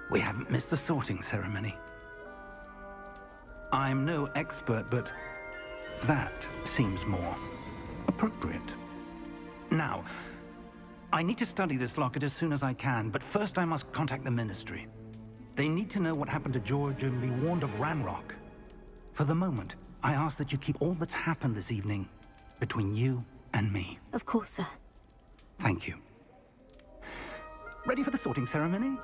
We haven't missed the sorting ceremony. I'm no expert, but that seems more appropriate. Now, I need to study this locket as soon as I can, but first I must contact the Ministry. They need to know what happened to George and be warned of Ranrock. For the moment, I ask that you keep all that's happened this evening between you and me. Of course, sir. Thank you. Ready for the sorting ceremony?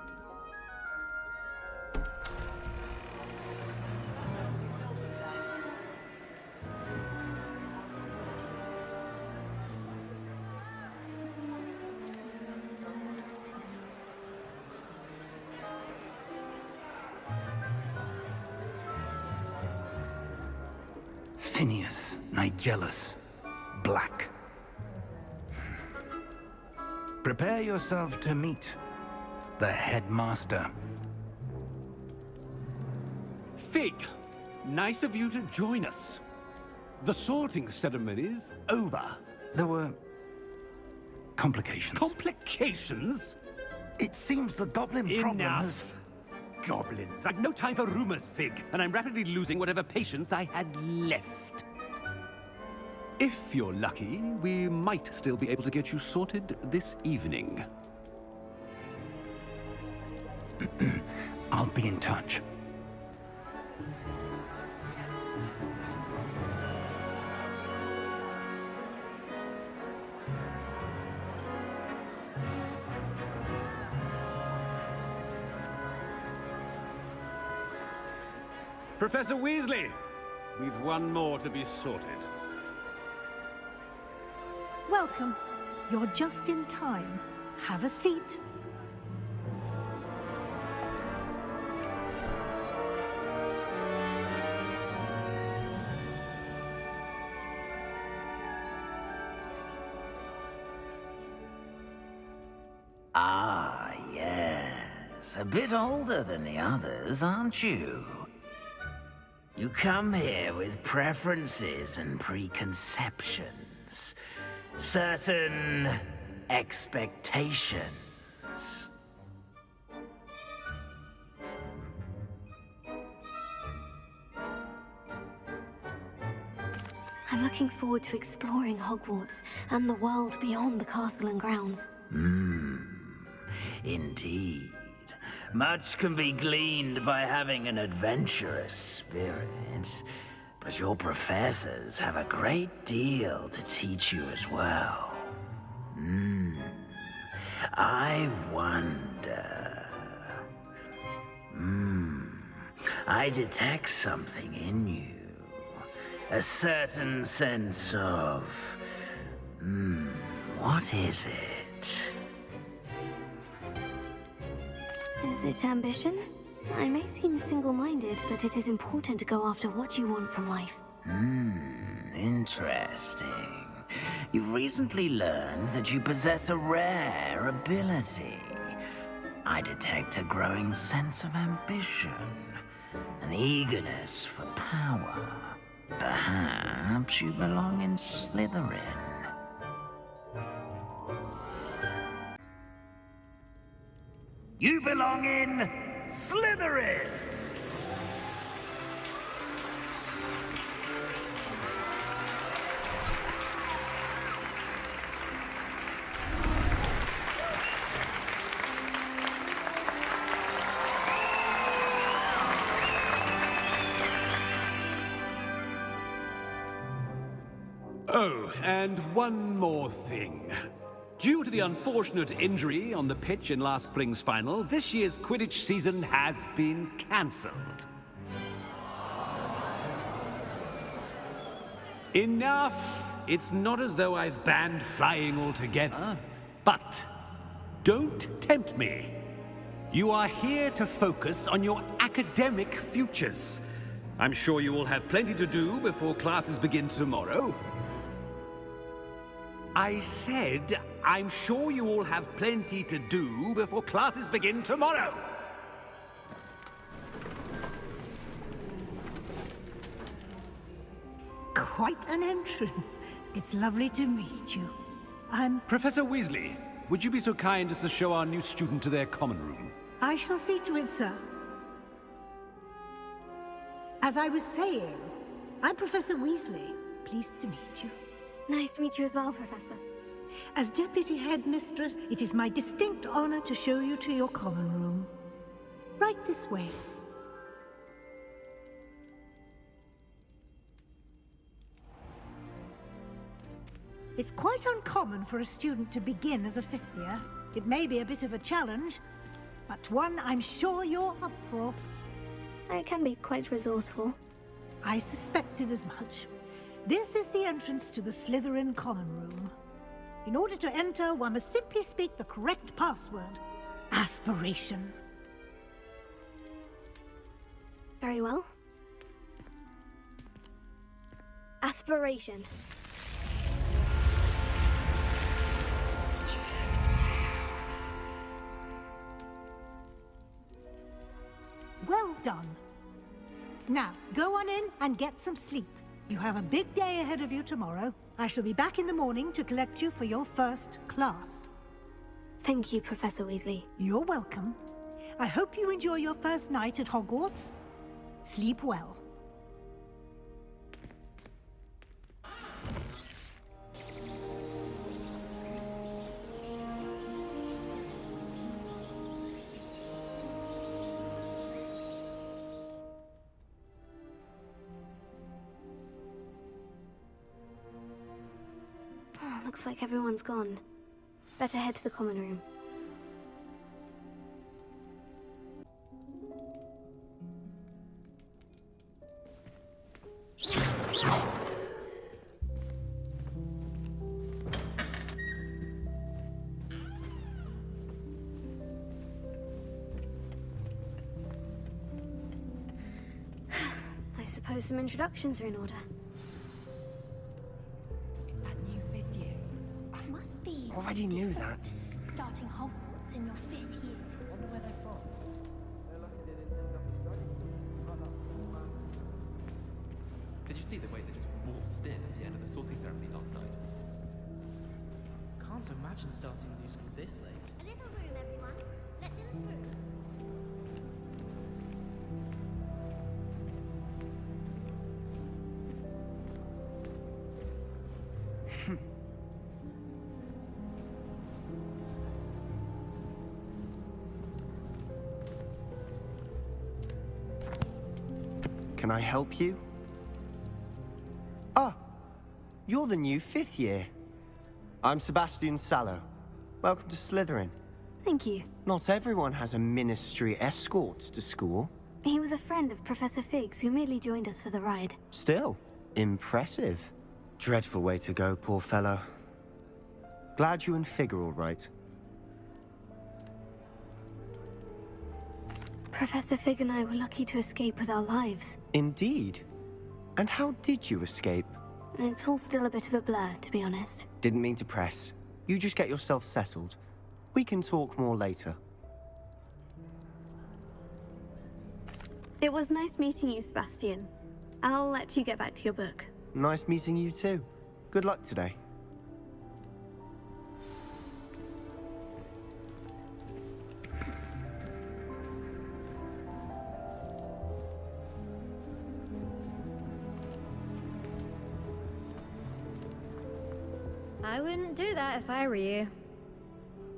Phineas, Nigellus, Black. Prepare yourself to meet the headmaster. Fig, nice of you to join us. The sorting ceremony's over. There were complications. Complications? It seems the goblin problem has... Enough! Goblins. I've no time for rumors, Fig, and I'm rapidly losing whatever patience I had left. If you're lucky, we might still be able to get you sorted this evening. I'll be in touch. Professor Weasley, we've one more to be sorted. Welcome. You're just in time. Have a seat. Ah, yes. A bit older than the others, aren't you? You come here with preferences and preconceptions. Certain expectations. I'm looking forward to exploring Hogwarts and the world beyond the castle and grounds. Indeed. Much can be gleaned by having an adventurous spirit, but your professors have a great deal to teach you as well. I wonder... I detect something in you. A certain sense of... what is it? Is it ambition? I may seem single-minded, but it is important to go after what you want from life. Interesting. You've recently learned that you possess a rare ability. I detect a growing sense of ambition, an eagerness for power. Perhaps you belong in Slytherin. You belong in Slytherin! Oh, and one more thing. Due to the unfortunate injury on the pitch in last spring's final, this year's Quidditch season has been cancelled. Enough! It's not as though I've banned flying altogether, but don't tempt me. You are here to focus on your academic futures. I'm sure you will have plenty to do before classes begin tomorrow. I said, I'm sure you all have plenty to do before classes begin tomorrow. Quite an entrance. It's lovely to meet you. I'm... Professor Weasley, would you be so kind as to show our new student to their common room? I shall see to it, sir. As I was saying, I'm Professor Weasley. Pleased to meet you. Nice to meet you as well, Professor. As Deputy Headmistress, it is my distinct honor to show you to your common room. Right this way. It's quite uncommon for a student to begin as a fifth year. It may be a bit of a challenge, but one I'm sure you're up for. I can be quite resourceful. I suspected as much. This is the entrance to the Slytherin common room. In order to enter, one must simply speak the correct password. Aspiration. Very well. Aspiration. Well done. Now, go on in and get some sleep. You have a big day ahead of you tomorrow. I shall be back in the morning to collect you for your first class. Thank you, Professor Weasley. You're welcome. I hope you enjoy your first night at Hogwarts. Sleep well. Looks like everyone's gone. Better head to the common room. I suppose some introductions are in order. Already knew that. Starting Hogwarts in your 5th year. Wonder where they're from. Did you see the way they just waltzed in at the end of the sorting ceremony last night? Can't imagine starting a new school this late. A little room, everyone. Let them through. Can I help you? Ah, you're the new 5th year. I'm Sebastian Sallow. Welcome to Slytherin. Thank you. Not everyone has a ministry escort to school. He was a friend of Professor Fig's who merely joined us for the ride. Still, impressive. Dreadful way to go, poor fellow. Glad you and Fig are all right. Professor Fig and I were lucky to escape with our lives. Indeed. And how did you escape? It's all still a bit of a blur, to be honest. Didn't mean to press. You just get yourself settled. We can talk more later. It was nice meeting you, Sebastian. I'll let you get back to your book. Nice meeting you too. Good luck today. I wouldn't do that if I were you.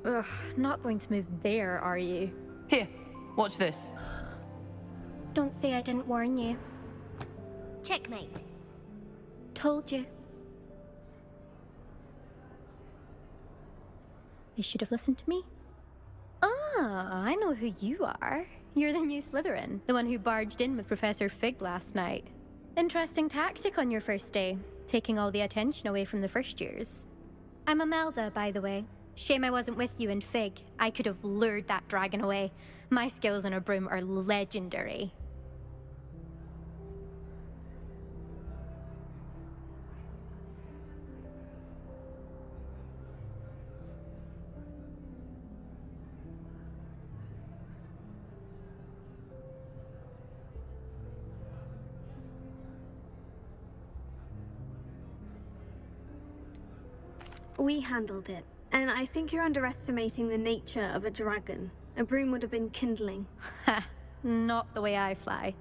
Ugh, not going to move there, are you? Here, watch this. Don't say I didn't warn you. Checkmate. Told you. They should have listened to me. Ah, I know who you are. You're the new Slytherin, the one who barged in with Professor Fig last night. Interesting tactic on your first day, taking all the attention away from the first years. I'm Imelda, by the way. Shame I wasn't with you in Fig. I could have lured that dragon away. My skills on a broom are legendary. We handled it, and I think you're underestimating the nature of a dragon. A broom would have been kindling. Ha! Not the way I fly.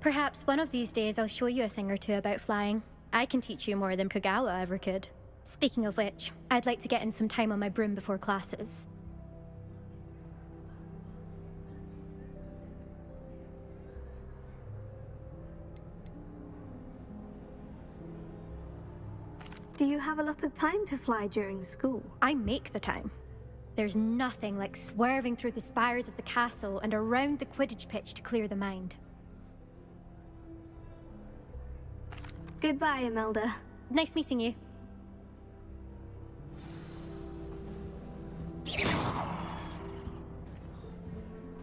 Perhaps one of these days I'll show you a thing or two about flying. I can teach you more than Kagawa ever could. Speaking of which, I'd like to get in some time on my broom before classes. Do you have a lot of time to fly during school? I make the time. There's nothing like swerving through the spires of the castle and around the Quidditch pitch to clear the mind. Goodbye, Imelda. Nice meeting you.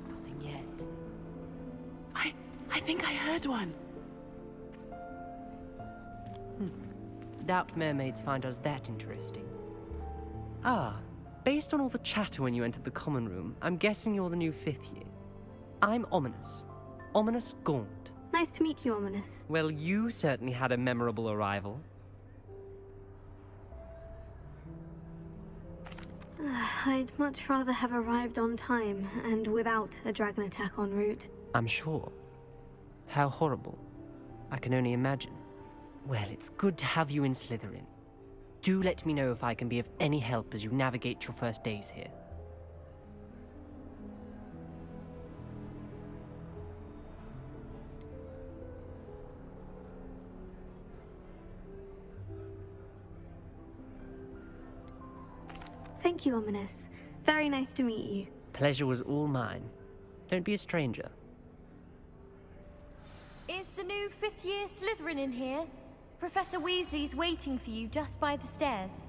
Nothing yet. I think I heard one. Doubt mermaids find us that interesting. Ah, based on all the chatter when you entered the common room, I'm guessing you're the new 5th year. I'm Ominous. Ominous Gaunt. Nice to meet you, Ominous. Well, you certainly had a memorable arrival. I'd much rather have arrived on time and without a dragon attack en route. I'm sure. How horrible. I can only imagine. Well, it's good to have you in Slytherin. Do let me know if I can be of any help as you navigate your first days here. Thank you, Ominous. Very nice to meet you. Pleasure was all mine. Don't be a stranger. Is the new 5th year Slytherin in here? Professor Weasley's waiting for you just by the stairs.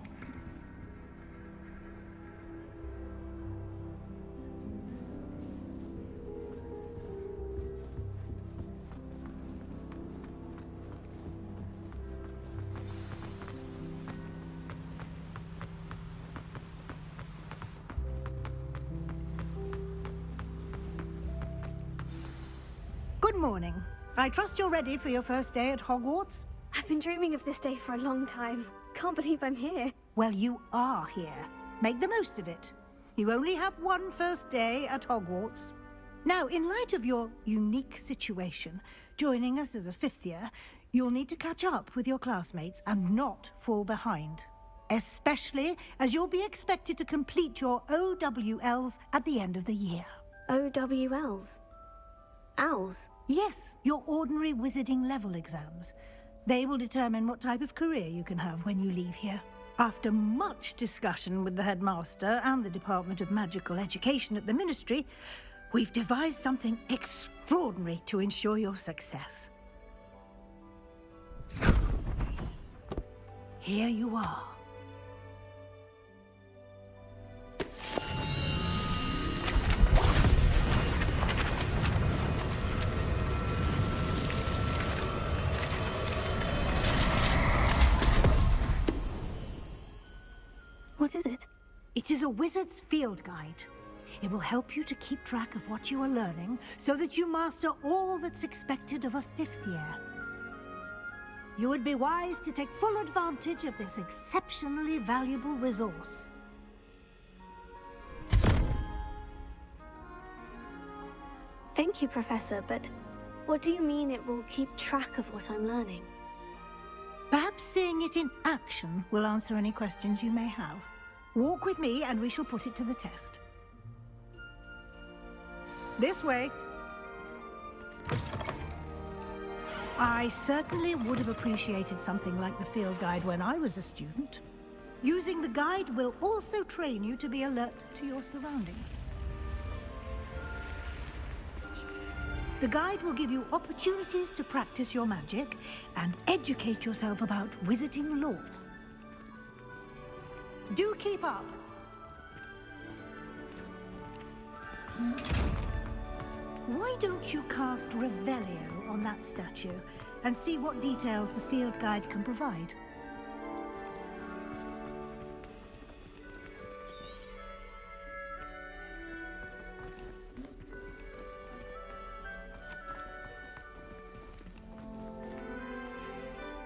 Good morning. I trust you're ready for your first day at Hogwarts? I've been dreaming of this day for a long time. Can't believe I'm here. Well, you are here. Make the most of it. You only have one first day at Hogwarts. Now, in light of your unique situation, joining us as a 5th year, you'll need to catch up with your classmates and not fall behind. Especially as you'll be expected to complete your OWLs at the end of the year. OWLs? Owls? Yes, your ordinary wizarding level exams. They will determine what type of career you can have when you leave here. After much discussion with the headmaster and the Department of Magical Education at the Ministry, we've devised something extraordinary to ensure your success. Here you are. What is it? It is a wizard's field guide. It will help you to keep track of what you are learning so that you master all that's expected of a 5th year. You would be wise to take full advantage of this exceptionally valuable resource. Thank you, Professor, but what do you mean it will keep track of what I'm learning? Perhaps seeing it in action will answer any questions you may have. Walk with me and we shall put it to the test. This way. I certainly would have appreciated something like the field guide when I was a student. Using the guide will also train you to be alert to your surroundings. The guide will give you opportunities to practice your magic and educate yourself about wizarding lore. Do keep up. Why don't you cast Revelio on that statue and see what details the field guide can provide?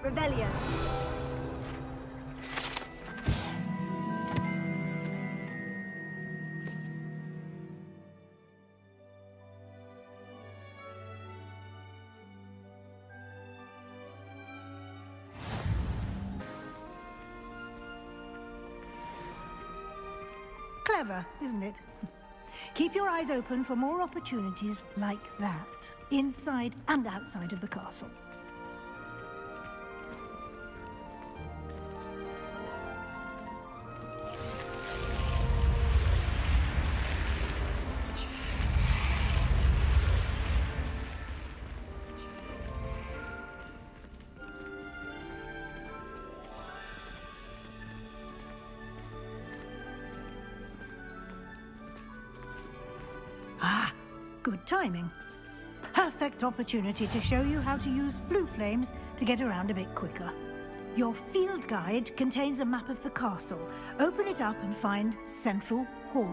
Revelio. Clever, isn't it? Keep your eyes open for more opportunities like that, inside and outside of the castle. Good timing. Perfect opportunity to show you how to use flue flames to get around a bit quicker. Your field guide contains a map of the castle. Open it up and find Central Hall.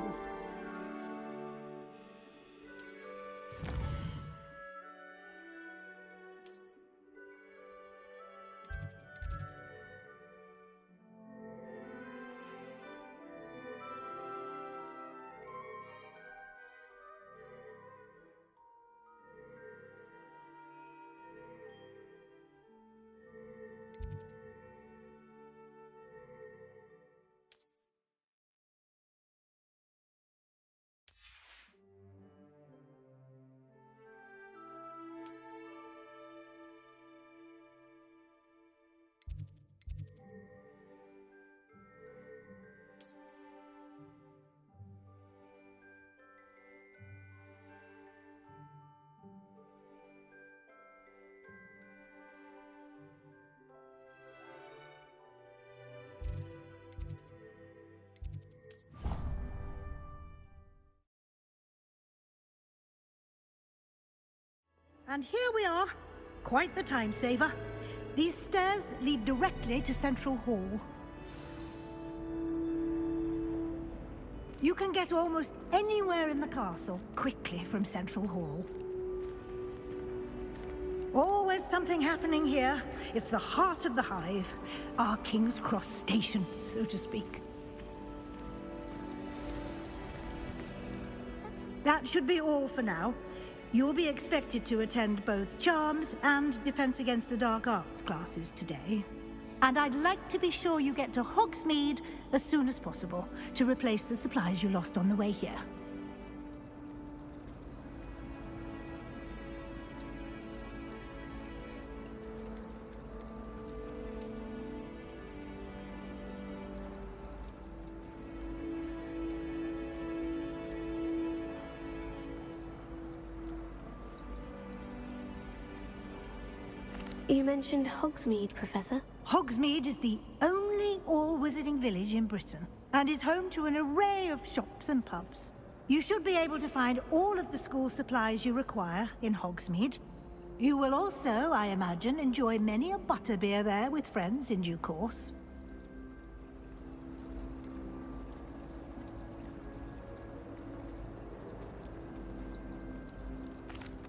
And here we are. Quite the time saver. These stairs lead directly to Central Hall. You can get almost anywhere in the castle quickly from Central Hall. Always something happening here. It's the heart of the Hive. Our King's Cross station, so to speak. That should be all for now. You'll be expected to attend both Charms and Defense Against the Dark Arts classes today. And I'd like to be sure you get to Hogsmeade as soon as possible to replace the supplies you lost on the way here. You mentioned Hogsmeade, Professor. Hogsmeade is the only all-wizarding village in Britain, and is home to an array of shops and pubs. You should be able to find all of the school supplies you require in Hogsmeade. You will also, I imagine, enjoy many a butterbeer there with friends in due course.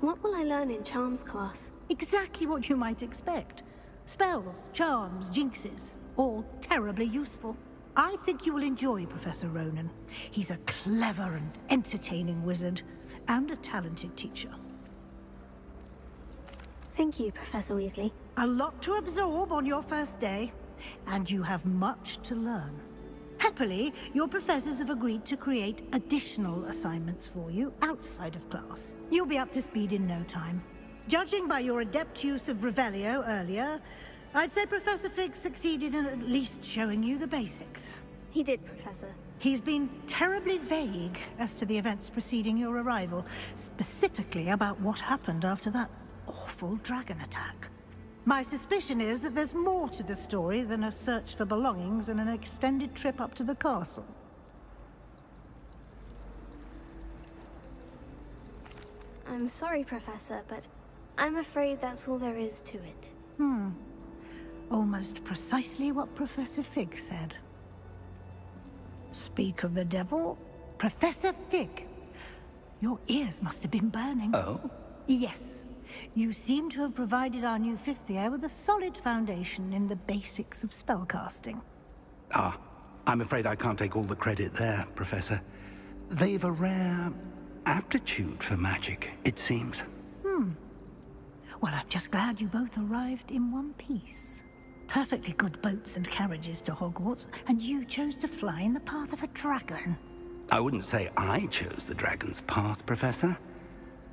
What will I learn in Charms class? Exactly what you might expect. Spells, charms, jinxes, all terribly useful. I think you will enjoy Professor Ronan. He's a clever and entertaining wizard, and a talented teacher. Thank you, Professor Weasley. A lot to absorb on your first day, and you have much to learn. Happily, your professors have agreed to create additional assignments for you outside of class. You'll be up to speed in no time. Judging by your adept use of Revelio earlier, I'd say Professor Fig succeeded in at least showing you the basics. He did, Professor. He's been terribly vague as to the events preceding your arrival, specifically about what happened after that awful dragon attack. My suspicion is that there's more to the story than a search for belongings and an extended trip up to the castle. I'm sorry, Professor, but I'm afraid that's all there is to it. Almost precisely what Professor Fig said. Speak of the devil, Professor Fig. Your ears must have been burning. Oh? Yes. You seem to have provided our new fifth year with a solid foundation in the basics of spellcasting. Ah, I'm afraid I can't take all the credit there, Professor. They've a rare aptitude for magic, it seems. Well, I'm just glad you both arrived in one piece. Perfectly good boats and carriages to Hogwarts, and you chose to fly in the path of a dragon. I wouldn't say I chose the dragon's path, Professor.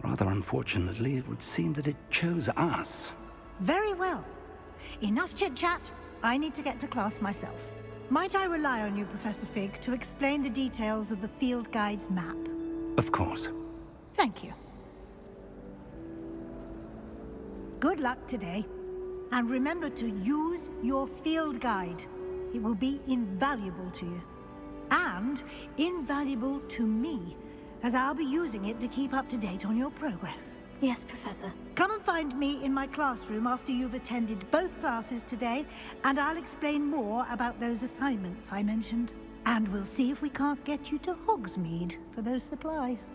Rather unfortunately, it would seem that it chose us. Very well. Enough chit-chat. I need to get to class myself. Might I rely on you, Professor Fig, to explain the details of the field guide's map? Of course. Thank you. Good luck today. And remember to use your field guide. It will be invaluable to you. And invaluable to me, as I'll be using it to keep up to date on your progress. Yes, Professor. Come and find me in my classroom after you've attended both classes today, and I'll explain more about those assignments I mentioned. And we'll see if we can't get you to Hogsmeade for those supplies.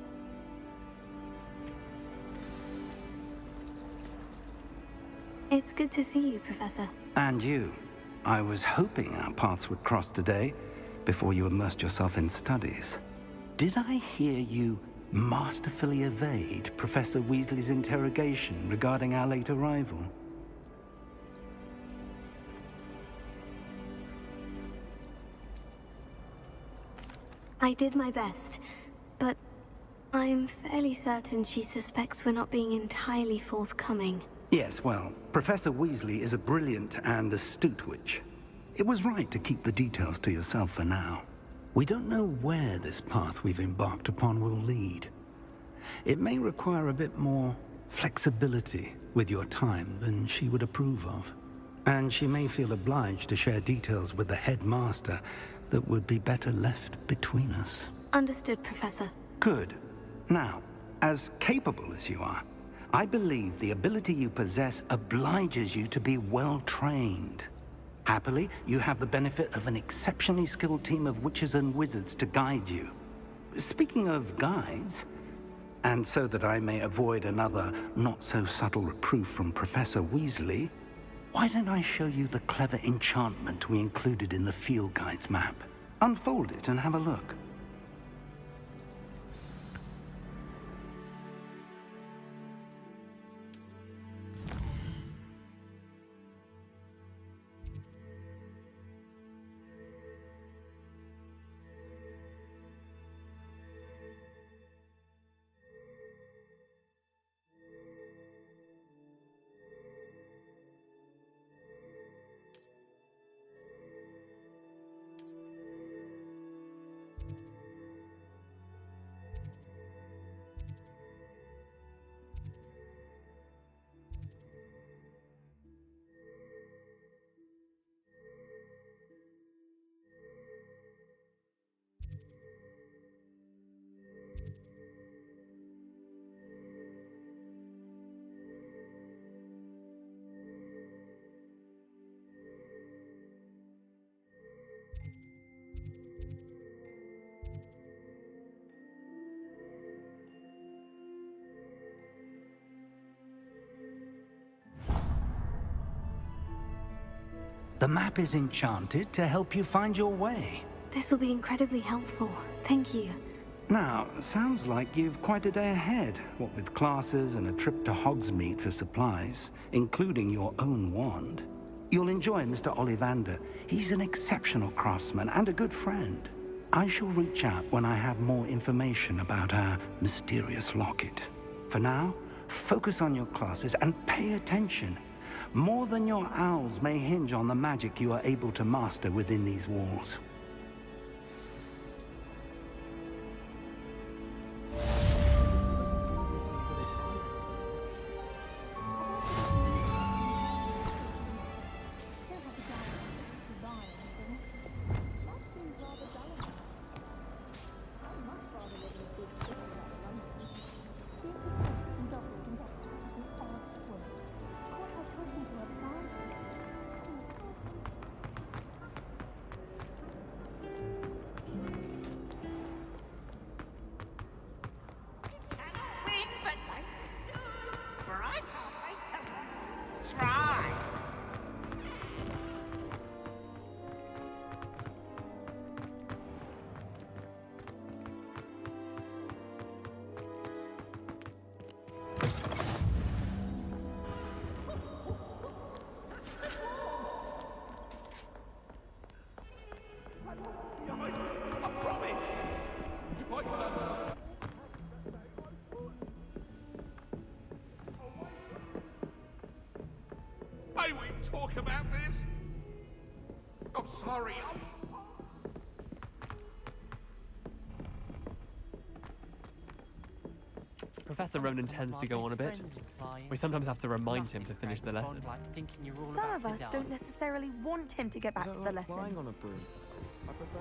It's good to see you, Professor. And you. I was hoping our paths would cross today, before you immersed yourself in studies. Did I hear you masterfully evade Professor Weasley's interrogation regarding our late arrival? I did my best, but I'm fairly certain she suspects we're not being entirely forthcoming. Yes, well, Professor Weasley is a brilliant and astute witch. It was right to keep the details to yourself for now. We don't know where this path we've embarked upon will lead. It may require a bit more flexibility with your time than she would approve of. And she may feel obliged to share details with the headmaster that would be better left between us. Understood, Professor. Good. Now, as capable as you are, I believe the ability you possess obliges you to be well trained. Happily, you have the benefit of an exceptionally skilled team of witches and wizards to guide you. Speaking of guides, and so that I may avoid another not-so-subtle reproof from Professor Weasley, why don't I show you the clever enchantment we included in the field guide's map? Unfold it and have a look. The map is enchanted to help you find your way. This will be incredibly helpful. Thank you. Now, sounds like you've quite a day ahead, what with classes and a trip to Hogsmeade for supplies, including your own wand. You'll enjoy Mr. Ollivander. He's an exceptional craftsman and a good friend. I shall reach out when I have more information about our mysterious locket. For now, focus on your classes and pay attention. More than your owls may hinge on the magic you are able to master within these walls. May we talk about this? I'm sorry. Professor Ronan tends to go on a bit. We sometimes have to remind him to finish the lesson. Some of us don't necessarily want him to get back to the lesson. On a broom. I prefer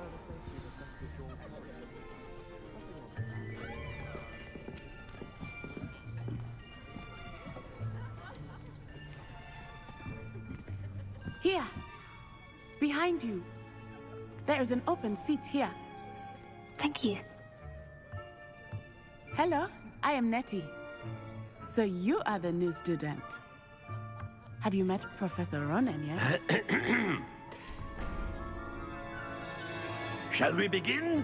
Here! Behind you. There is an open seat here. Thank you. Hello, I am Nettie. So you are the new student. Have you met Professor Ronan yet? Shall we begin?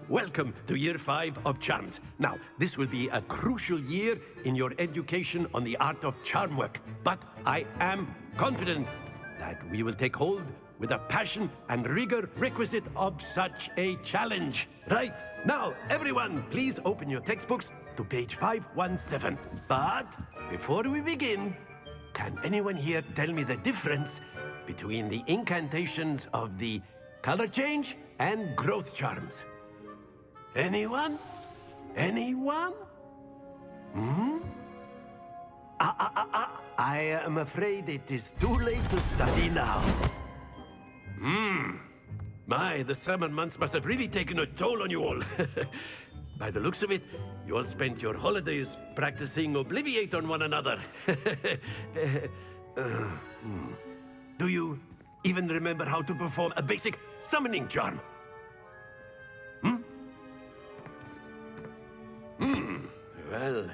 Welcome to Year 5 of Charms. Now, this will be a crucial year in your education on the art of charm work. But I am confident that we will take hold with the passion and rigor requisite of such a challenge. Right, now, everyone, please open your textbooks to page 517. But before we begin, can anyone here tell me the difference between the incantations of the color change and growth charms? Anyone? Anyone? Hmm? I am afraid it is too late to study now. My, the summer months must have really taken a toll on you all. By the looks of it, you all spent your holidays practicing Obliviate on one another. Do you even remember how to perform a basic summoning charm? Well,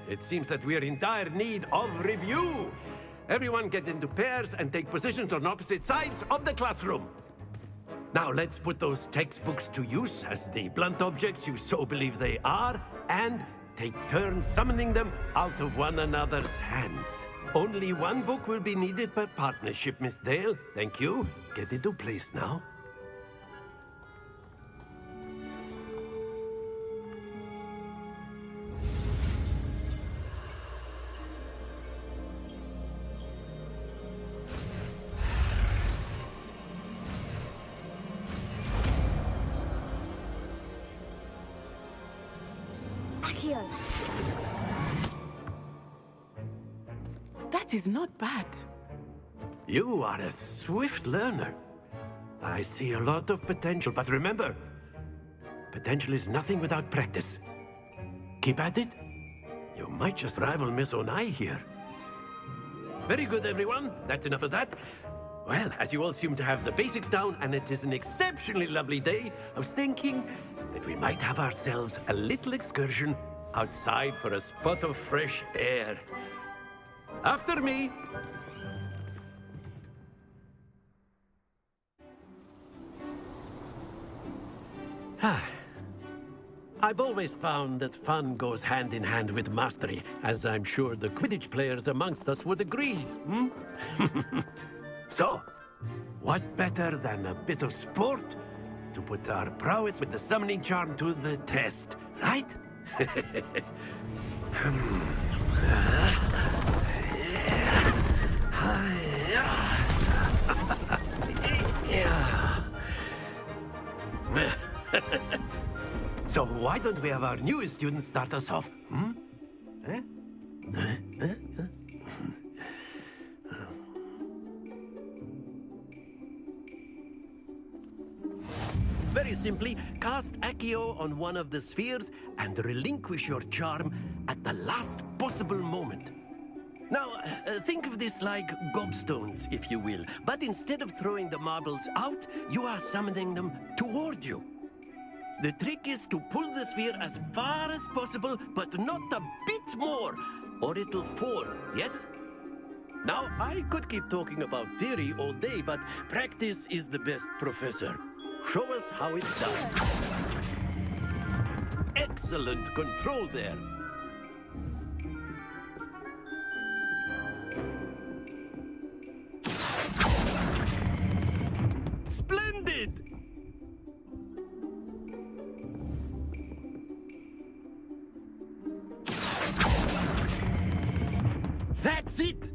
it seems that we are in dire need of review. Everyone get into pairs and take positions on opposite sides of the classroom. Now let's put those textbooks to use as the blunt objects you so believe they are, and take turns summoning them out of one another's hands. Only one book will be needed per partnership, Miss Dale. Thank you. Get into place now. Accio. That is not bad. You are a swift learner. I see a lot of potential, but remember, potential is nothing without practice. Keep at it. You might just rival Miss Onai here. Very good, everyone. That's enough of that. Well, as you all seem to have the basics down, and it is an exceptionally lovely day, I was thinking that we might have ourselves a little excursion outside for a spot of fresh air. After me. I've always found that fun goes hand in hand with mastery, as I'm sure the Quidditch players amongst us would agree. So, what better than a bit of sport to put our prowess with the summoning charm to the test, right? So why don't we have our newest student start us off? Very simply, cast Accio on one of the spheres and relinquish your charm at the last possible moment. Now, think of this like gobstones, if you will. But instead of throwing the marbles out, you are summoning them toward you. The trick is to pull the sphere as far as possible, but not a bit more, or it'll fall, yes? Now, I could keep talking about theory all day, but practice is the best professor. Show us how it's done. Excellent control there. Splendid! That's it!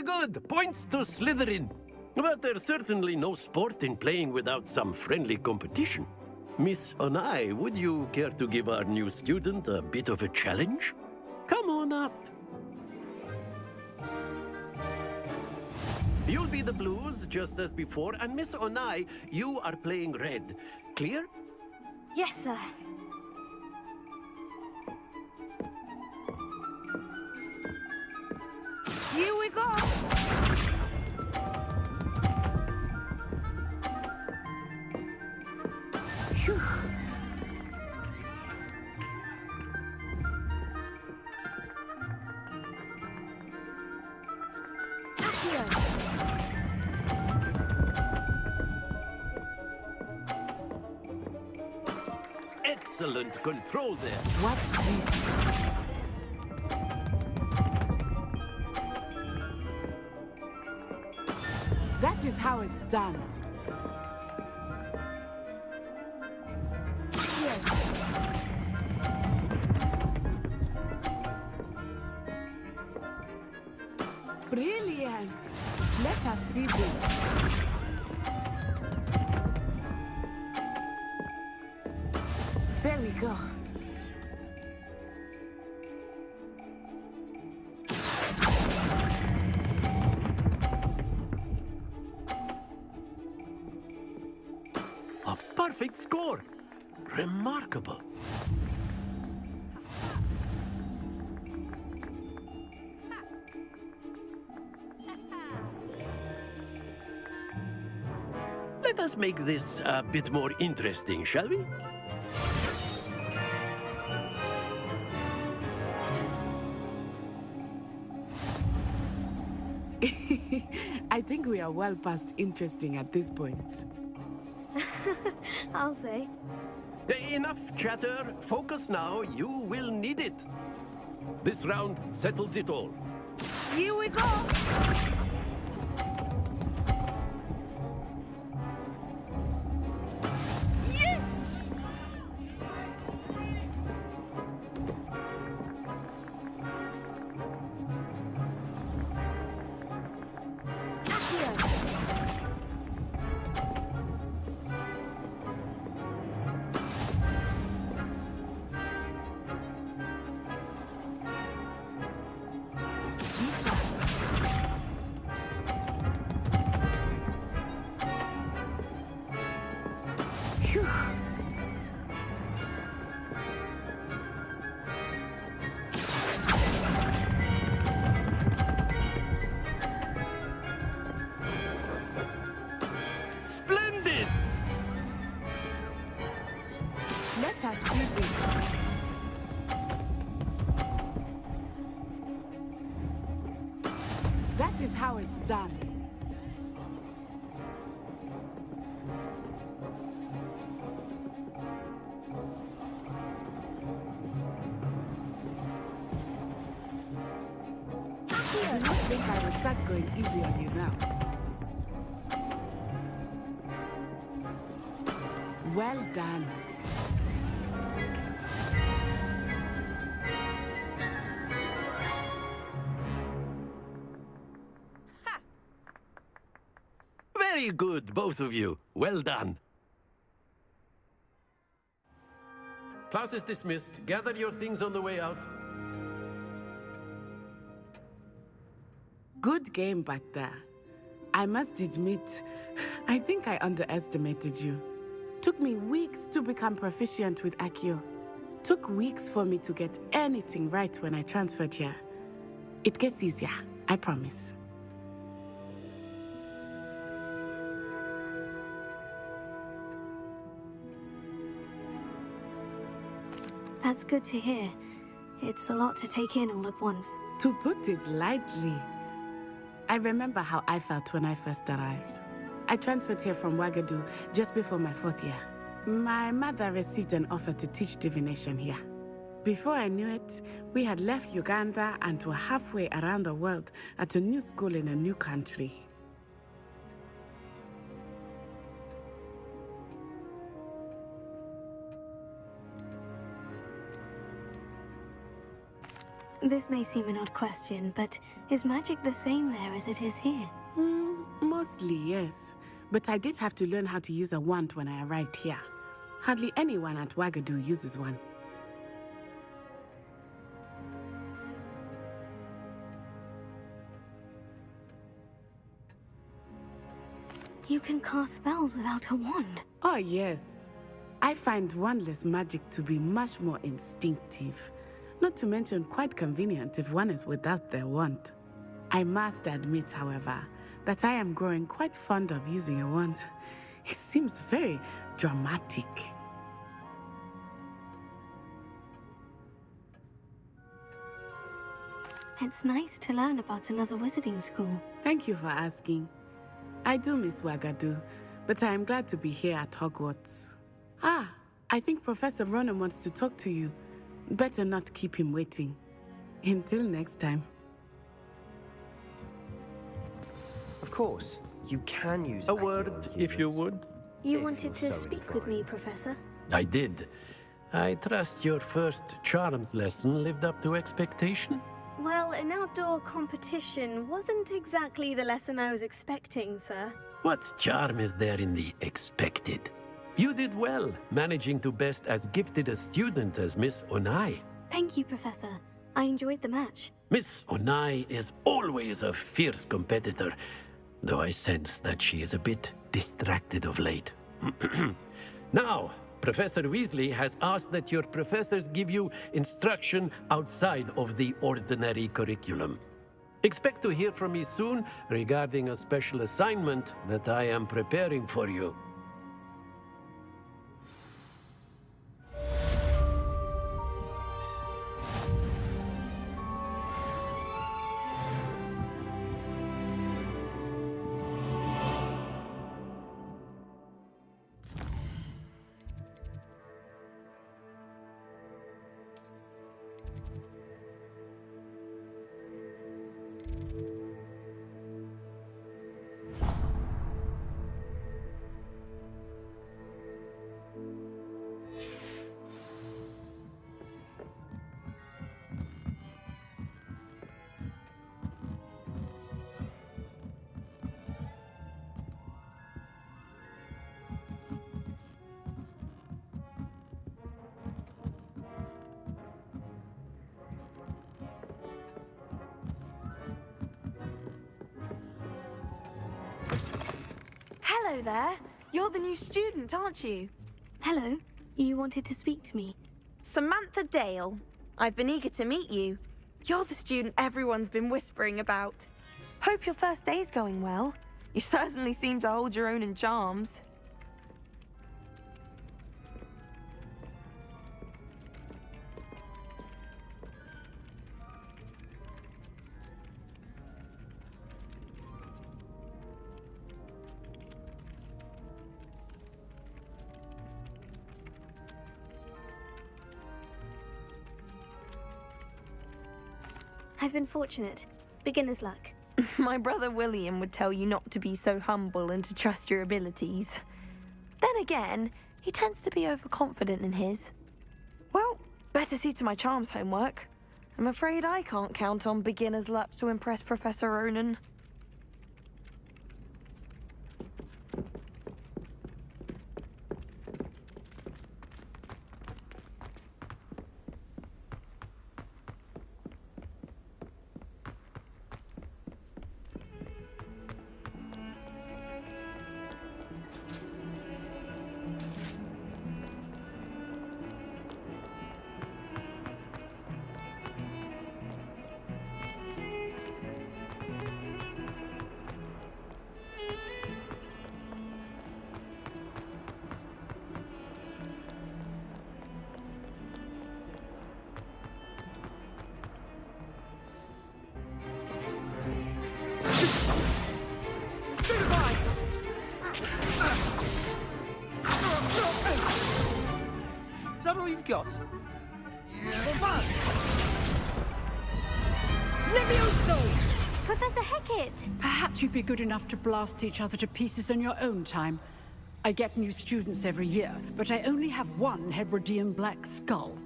good. Points to Slytherin. But there's certainly no sport in playing without some friendly competition. Miss Onai, would you care to give our new student a bit of a challenge? Come on up. You'll be the blues, just as before, and Miss Onai, you are playing red. Clear? Yes, sir. Here we go! Phew. Excellent control there. Watch this. That is how it's done. Brilliant. Let us see this. There we go. A perfect score. Remarkable. Let us make this a bit more interesting, shall we? I think we are well past interesting at this point. I'll say. Enough chatter. Focus now. You will need it. This round settles it all. Here we go! Yes! Phew. Splendid! Let us see this. That is how it's done. Do not think I will start going easy on you now. Well done. Very good, both of you. Well done. Class is dismissed. Gather your things on the way out. Good game back there. I must admit, I think I underestimated you. Took me weeks to become proficient with Accio. Took weeks for me to get anything right when I transferred here. It gets easier, I promise. That's good to hear. It's a lot to take in all at once. To put it lightly, I remember how I felt when I first arrived. I transferred here from Wagadu just before my 4th year. My mother received an offer to teach divination here. Before I knew it, we had left Uganda and were halfway around the world at a new school in a new country. This may seem an odd question, but is magic the same there as it is here? Mostly, yes. But I did have to learn how to use a wand when I arrived here. Hardly anyone at Wagadu uses one. You can cast spells without a wand. Oh, yes. I find wandless magic to be much more instinctive. Not to mention quite convenient if one is without their wand. I must admit, however, that I am growing quite fond of using a wand. It seems very dramatic. It's nice to learn about another wizarding school. Thank you for asking. I do miss Wagadu, but I am glad to be here at Hogwarts. Ah, I think Professor Ronan wants to talk to you. Better not keep him waiting. Until next time. Of course, you can use A word, if you would. You wanted to speak with me, Professor? I did. I trust your first charms lesson lived up to expectation? Well, an outdoor competition wasn't exactly the lesson I was expecting, sir. What charm is there in the expected? You did well, managing to best as gifted a student as Miss Onai. Thank you, Professor. I enjoyed the match. Miss Onai is always a fierce competitor, though I sense that she is a bit distracted of late. Now, Professor Weasley has asked that your professors give you instruction outside of the ordinary curriculum. Expect to hear from me soon regarding a special assignment that I am preparing for you. Hello there. You're the new student, aren't you? Hello. You wanted to speak to me? Samantha Dale. I've been eager to meet you. You're the student everyone's been whispering about. Hope your first day's going well. You certainly seem to hold your own in charms. I've been fortunate. Beginner's luck. My brother William would tell you not to be so humble and to trust your abilities. Then again, he tends to be overconfident in his. Well, better see to my charms homework. I'm afraid I can't count on beginner's luck to impress Professor Ronan. Is that all you've got? Levioso! Professor Hecat! Perhaps you'd be good enough to blast each other to pieces in your own time. I get new students every year, but I only have one Hebridean black skull.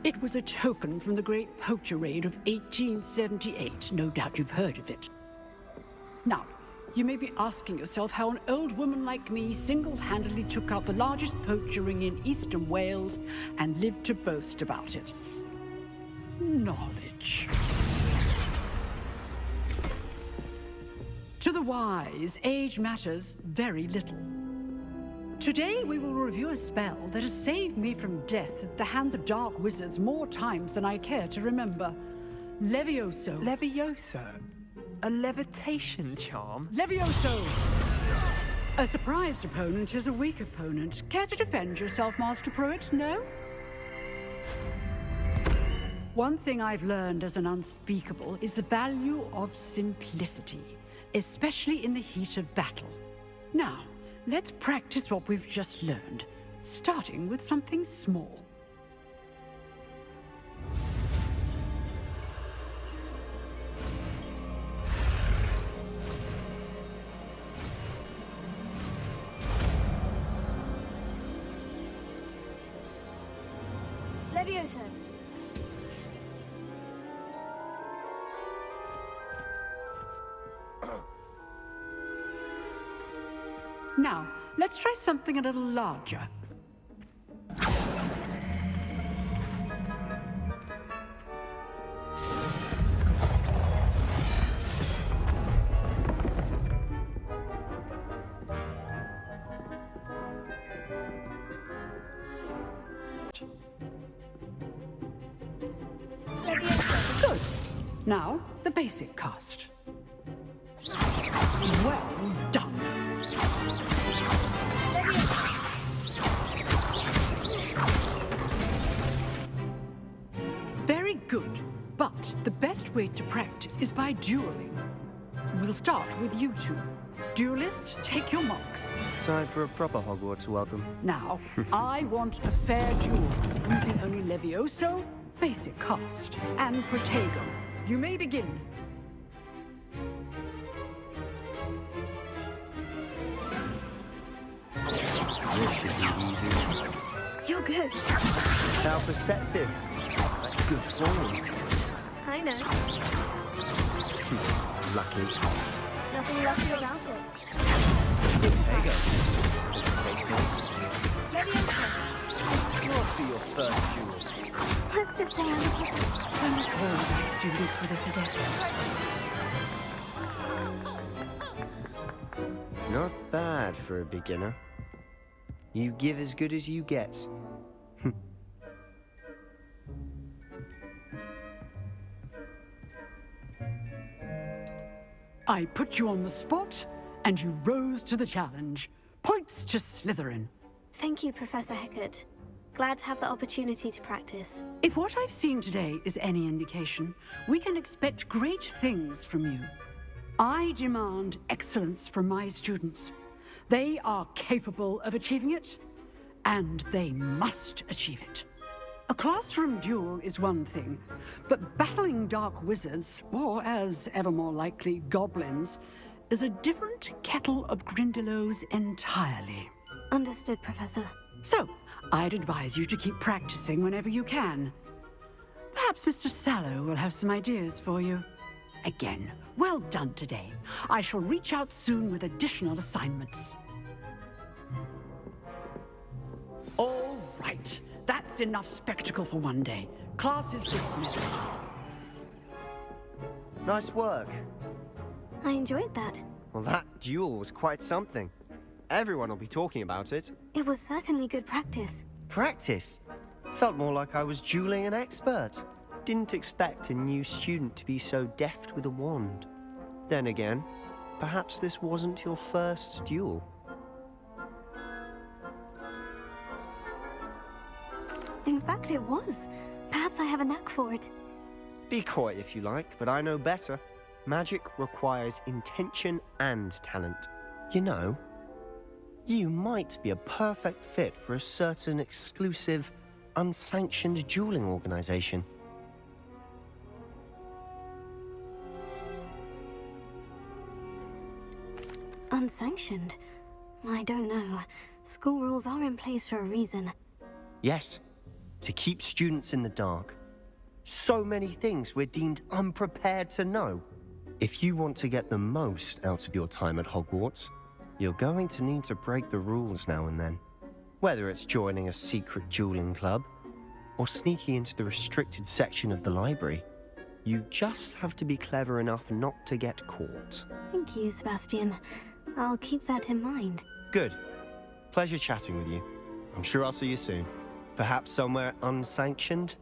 It was a token from the Great Poacher Raid of 1878. No doubt you've heard of it. Now, you may be asking yourself how an old woman like me single-handedly took out the largest poacher ring in eastern Wales and lived to boast about it. Knowledge. To the wise, age matters very little. Today we will review a spell that has saved me from death at the hands of dark wizards more times than I care to remember. Levioso. Levioso? A levitation charm? Levioso! A surprised opponent is a weak opponent. Care to defend yourself, Master Pruitt? No? One thing I've learned as an unspeakable is the value of simplicity, especially in the heat of battle. Now, let's practice what we've just learned, starting with something small. Levioso. Now, let's try something a little larger. Good. Now, the basic cast. Well done. Very good, but the best way to practice is by dueling. We'll start with you two. Duelists, take your marks. Time for a proper Hogwarts welcome. Now, I want a fair duel, using only Levioso, basic cast, and Protego. You may begin. This should be easy. You're good. How perceptive. That's good form. I know. Lucky. Nothing lucky about it. Protego. Face notes. Levioso. You're off to your first duel. Let's just say I'm a Don't call my students for this again. Not bad for a beginner. You give as good as you get. I put you on the spot, and you rose to the challenge. Points to Slytherin. Thank you, Professor Hecat. Glad to have the opportunity to practice. If what I've seen today is any indication, we can expect great things from you. I demand excellence from my students. They are capable of achieving it, and they must achieve it. A classroom duel is one thing, but battling dark wizards, or as ever more likely, goblins, is a different kettle of Grindylows entirely. Understood, Professor. So, I'd advise you to keep practicing whenever you can. Perhaps Mr. Sallow will have some ideas for you. Again, well done today. I shall reach out soon with additional assignments. All right. That's enough spectacle for one day. Class is dismissed. Nice work. I enjoyed that. Well, that duel was quite something. Everyone will be talking about it. It was certainly good practice. Practice? Felt more like I was dueling an expert. Didn't expect a new student to be so deft with a wand. Then again, perhaps this wasn't your first duel. In fact, it was. Perhaps I have a knack for it. Be coy if you like, but I know better. Magic requires intention and talent. You know, you might be a perfect fit for a certain exclusive, unsanctioned dueling organization. Unsanctioned? I don't know. School rules are in place for a reason. Yes, to keep students in the dark. So many things we're deemed unprepared to know. If you want to get the most out of your time at Hogwarts, you're going to need to break the rules now and then. Whether it's joining a secret dueling club, or sneaking into the restricted section of the library, you just have to be clever enough not to get caught. Thank you, Sebastian. I'll keep that in mind. Good. Pleasure chatting with you. I'm sure I'll see you soon. Perhaps somewhere unsanctioned?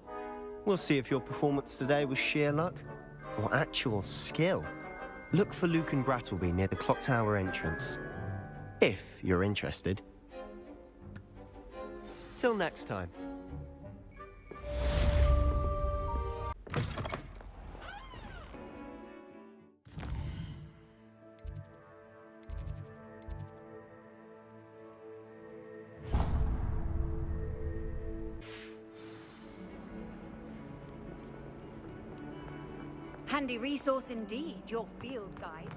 We'll see if your performance today was sheer luck or actual skill. Look for Luke and Brattleby near the clock tower entrance, if you're interested. Till next time. Handy resource indeed, your field guide.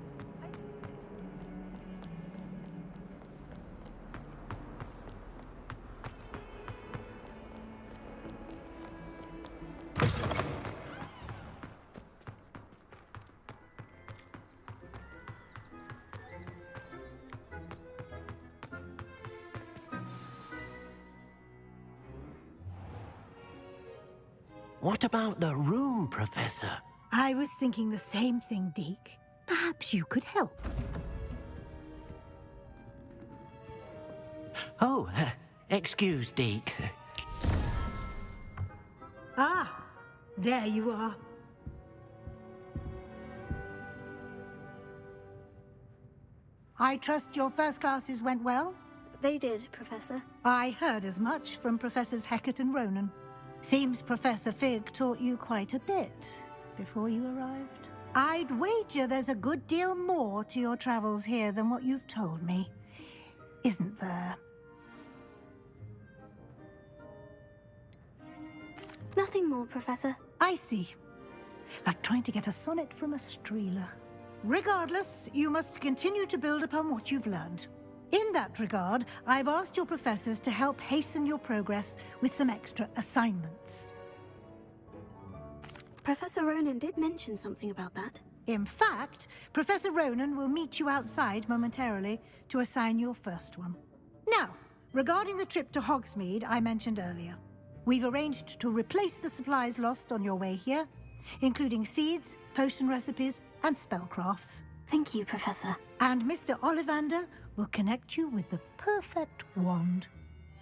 What about the room, Professor? I was thinking the same thing, Deke. Perhaps you could help. Oh, excuse, Deke. Ah, there you are. I trust your first classes went well? They did, Professor. I heard as much from Professors Hecat and Ronan. Seems Professor Fig taught you quite a bit before you arrived. I'd wager there's a good deal more to your travels here than what you've told me. Isn't there? Nothing more, Professor. I see. Like trying to get a sonnet from a streeler. Regardless, you must continue to build upon what you've learned. In that regard, I've asked your professors to help hasten your progress with some extra assignments. Professor Ronan did mention something about that. In fact, Professor Ronan will meet you outside momentarily to assign your first one. Now, regarding the trip to Hogsmeade I mentioned earlier, we've arranged to replace the supplies lost on your way here, including seeds, potion recipes, and spellcrafts. Thank you, Professor. And Mr. Ollivander will connect you with the perfect wand.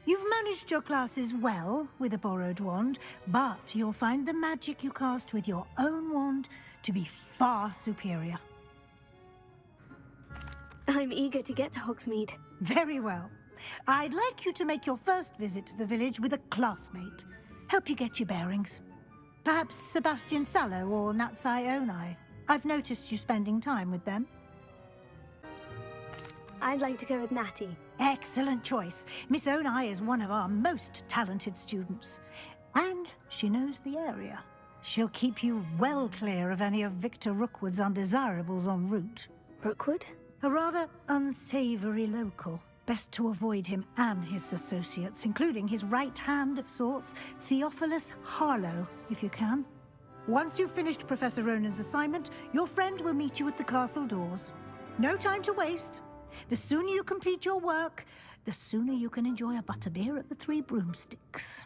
You've managed your classes well with a borrowed wand, but you'll find the magic you cast with your own wand to be far superior. I'm eager to get to Hogsmeade. Very well. I'd like you to make your first visit to the village with a classmate. Help you get your bearings. Perhaps Sebastian Sallow or Natsai Onai. I've noticed you spending time with them. I'd like to go with Natty. Excellent choice. Miss Onai is one of our most talented students. And she knows the area. She'll keep you well clear of any of Victor Rookwood's undesirables en route. Rookwood? A rather unsavory local. Best to avoid him and his associates, including his right hand of sorts, Theophilus Harlow, if you can. Once you've finished Professor Ronan's assignment, your friend will meet you at the castle doors. No time to waste. The sooner you complete your work, the sooner you can enjoy a butterbeer at the Three Broomsticks.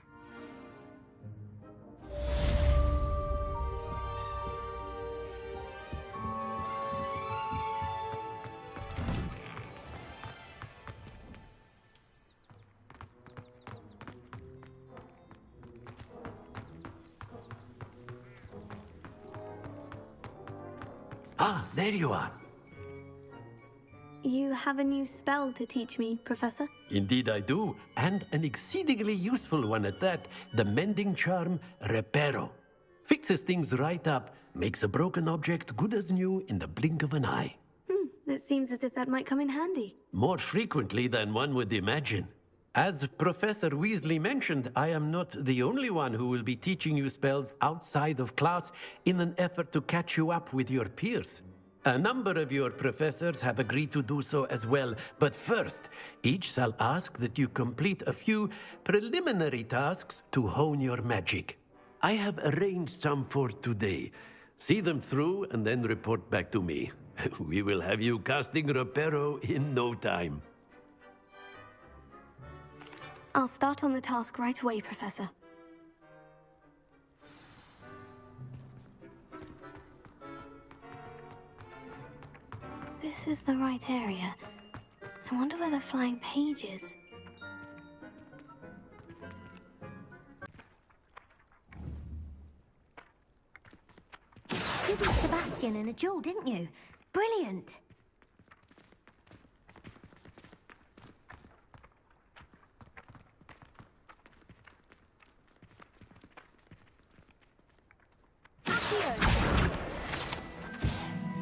Ah, there you are. You have a new spell to teach me, Professor? Indeed I do, and an exceedingly useful one at that, the mending charm Reparo. Fixes things right up, makes a broken object good as new in the blink of an eye. It seems as if that might come in handy. More frequently than one would imagine. As Professor Weasley mentioned, I am not the only one who will be teaching you spells outside of class in an effort to catch you up with your peers. A number of your professors have agreed to do so as well, but first, each shall ask that you complete a few preliminary tasks to hone your magic. I have arranged some for today. See them through and then report back to me. We will have you casting Reparo in no time. I'll start on the task right away, Professor. This is the right area. I wonder where the flying page is. You beat Sebastian in a duel, didn't you? Brilliant!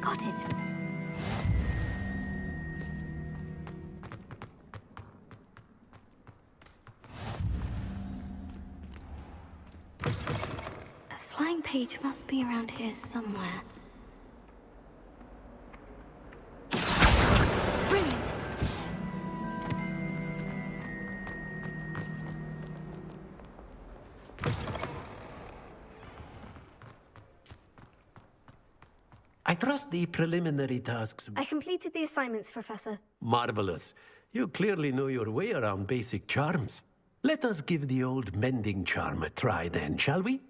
Got it. A flying page must be around here somewhere. Brilliant! I trust the preliminary tasks. I completed the assignments, Professor. Marvelous. You clearly know your way around basic charms. Let us give the old mending charm a try then, shall we?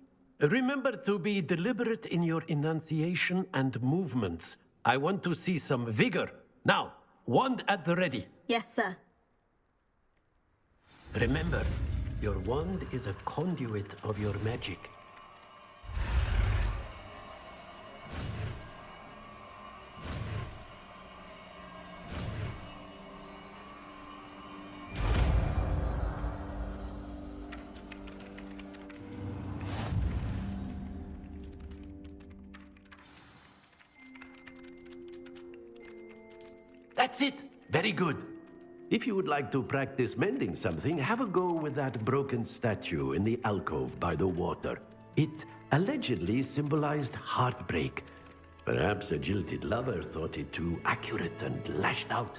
Remember to be deliberate in your enunciation and movements. I want to see some vigor. Now, wand at the ready. Yes, sir. Remember, your wand is a conduit of your magic. That's it. Very good. If you would like to practice mending something, have a go with that broken statue in the alcove by the water. It allegedly symbolized heartbreak. Perhaps a jilted lover thought it too accurate and lashed out.